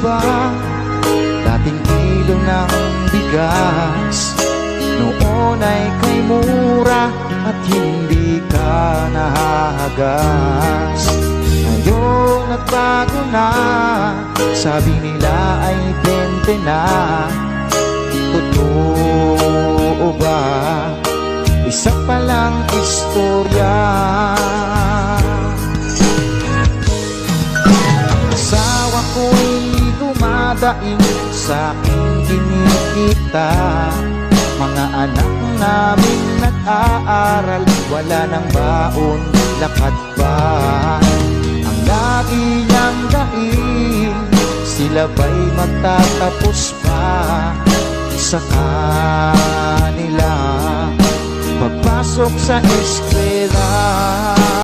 ba dating kilo ng bigas noon ay kay mura at hindi ka nahahagas? Ngayon nagbago na, sabi nila ay 20 na. Totoo ba? Isa palang istorya. Asawa ko'y dumadaing sa aking kinikita. Mga anak namin nag-aaral, wala nang baon, lakad ba? Ang lagi niyang daing, sila ba'y magtatapos pa sa kanila pagpasok sa eskwela?